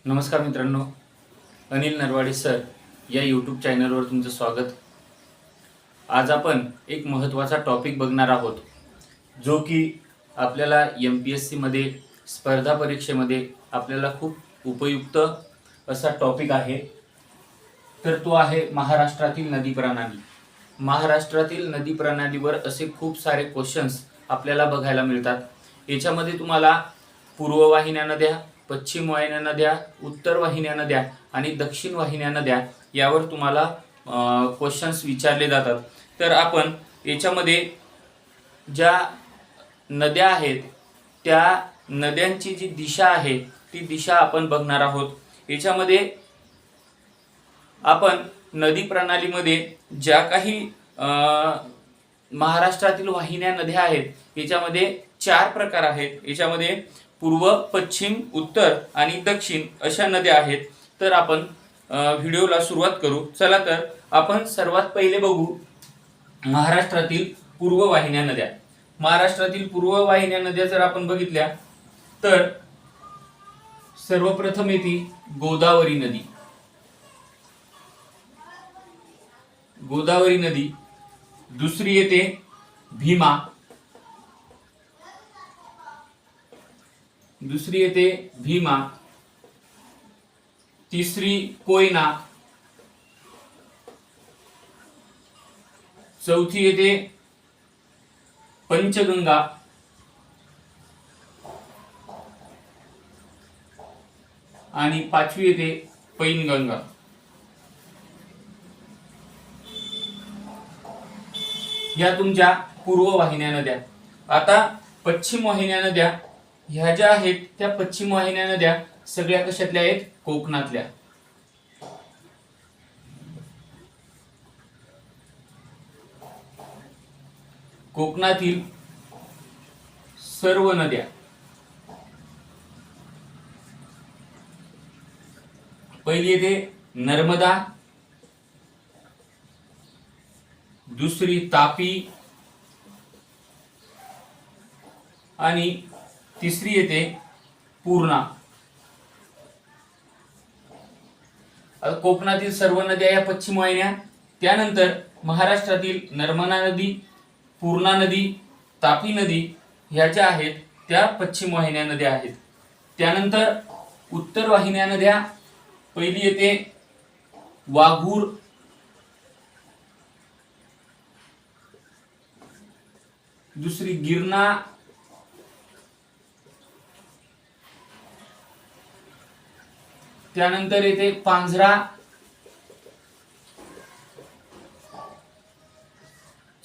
नमस्कार मित्रांनो, अनिल नरवाडे सर या यूट्यूब चॅनलवर तुमचं स्वागत। आज आपण एक महत्त्वाचा टॉपिक बघणार आहोत, जो की आपल्याला MPSC मध्ये स्पर्धा परीक्षेमध्ये आपल्याला खूप उपयुक्त असा टॉपिक आहे। तर तो आहे महाराष्ट्रातील नदी प्रणाली। महाराष्ट्रातील नदी प्रणालीवर असे खूप सारे क्वेश्चन्स आपल्याला बघायला मिळतात। याच्यामध्ये तुम्हाला पूर्व वाहिन्या नद्या, पश्चिम वाहिन्या नद्या, उत्तर वाहिन्या नद्या आणि दक्षिण वाहिन्या नद्या यावर तुम्हाला क्वेश्चन्स विचारले जातात। तर आपण याच्यामध्ये ज्या नद्या आहेत त्या नद्यांची जी दिशा आहे ती दिशा आपण बघणार आहोत। याच्यामध्ये आपण नदी प्रणालीमध्ये ज्या काही महाराष्ट्रातील वाहिन्या नद्या आहेत याच्यामध्ये 4 प्रकार आहेत। याच्यामध्ये पूर्व, पश्चिम, उत्तर आणि दक्षिण अशा नद्या आहेत। तर आपण व्हिडिओला सुरुवात करू। चला तर आपण सर्वात पहिले बघू महाराष्ट्रातील पूर्व वाहिन्या नद्या। महाराष्ट्रातील पूर्व वाहिन्या नद्या जर आपण बघितल्या तर सर्वप्रथम येते गोदावरी नदी। गोदावरी नदी, दुसरी येते भीमा, तिसरी कोयना, चौथी येते पंचगंगा आणि पाचवी येते पैनगंगा। या तुमच्या पूर्व वाहिन्या नद्या। आता पश्चिम वाहिन्या नद्या ह्या ज्या आहेत त्या पश्चिम वाहिन्या नद्या सगळ्या कशातल्या आहेत? कोकणातल्या। कोकणातील सर्व नद्या। पहिली येते नर्मदा, दुसरी तापी आणि तिसरी येते पूर्णा। कोकणातील सर्व नद्या या पश्चिम वाहिन्या। त्यानंतर महाराष्ट्रातील नर्मदा नदी, पूर्णा नदी, तापी नदी ह्या ज्या आहेत त्या पश्चिम वाहिन्या नद्या आहेत। त्यानंतर उत्तर वाहिन्या नद्या, पहिली येते वाघूर, दुसरी गिरणा, त्यानंतर येते पांझरा,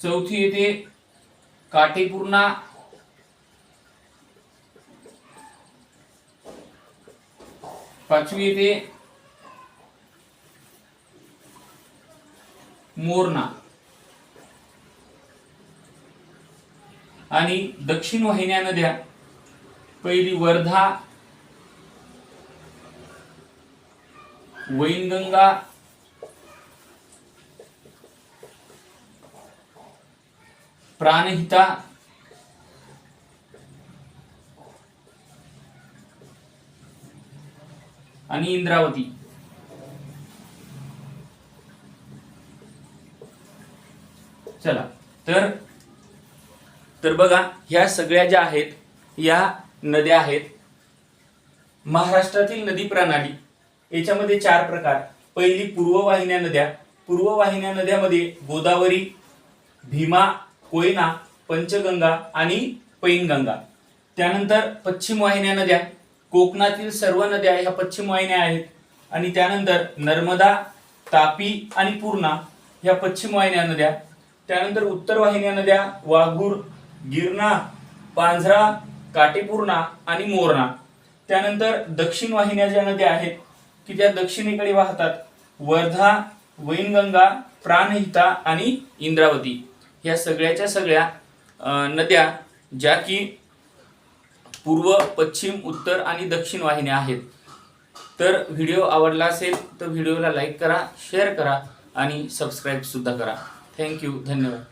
चौथी येते काटेपूर्णा, पाचवी येते मोरणा आणि दक्षिण वाहिन्या नद्या, पहिली वर्धा, वैनगंगा, प्राणहिता आणि इंद्रावती। चला तर बघा ह्या सगळ्या ज्या आहेत या नद्या आहेत महाराष्ट्रातील नदी प्रणाली। याच्यामध्ये 4 प्रकार। पहिली पूर्व वाहिन्या नद्या। पूर्व वाहिन्या नद्यामध्ये गोदावरी, भीमा, कोयना, पंचगंगा आणि पैनगंगा। त्यानंतर पश्चिम वाहिन्या नद्या, कोकणातील सर्व नद्या ह्या पश्चिम वाहिन्या आहेत। आणि त्यानंतर नर्मदा, तापी आणि पूर्णा ह्या पश्चिम वाहिन्या नद्या। त्यानंतर उत्तर वाहिन्या नद्या वाघूर, गिरणा, पांझरा, काटेपूर्णा आणि मोरणा। त्यानंतर दक्षिण वाहिन्या ज्या नद्या आहेत की त्या दक्षिणेकडे वाहतात, वर्धा, वैनगंगा, प्राणहिता आणि इंद्रावती। ह्या सगळ्याच्या सगळ्या नद्या ज्या की पूर्व, पश्चिम, उत्तर आणि दक्षिण वाहिन्या आहेत। तर व्हिडिओ आवडला असेल तर व्हिडिओला लाईक करा, शेअर करा आणि सबस्क्राईब सुद्धा करा। थँक्यू, धन्यवाद।